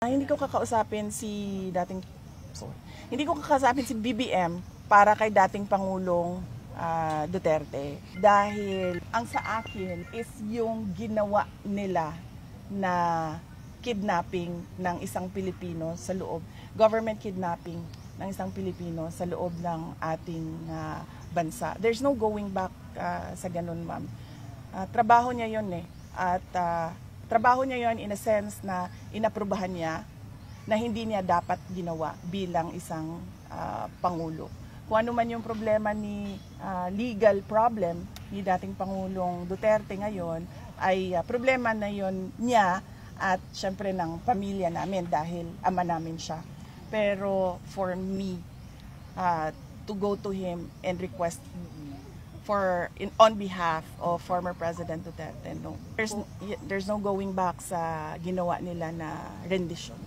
Hindi ko kakausapin si dating hindi ko kakausapin si BBM para kay dating Pangulong Duterte dahil ang sa akin is yung ginawa nila na kidnapping ng isang Pilipino sa loob, government kidnapping ng isang Pilipino sa loob ng ating bansa. There's no going back sa ganun, ma'am. Trabaho niya yun at trabaho niya yon in a sense na inaprubahan niya na hindi niya dapat ginawa bilang isang Pangulo. Kung ano man yung problema legal problem ni dating Pangulong Duterte ngayon, ay problema na yon niya at syempre ng pamilya namin dahil ama namin siya. Pero for me, to go to him and request on behalf of former President Duterte, no. There's no going back sa ginawa nila na rendition.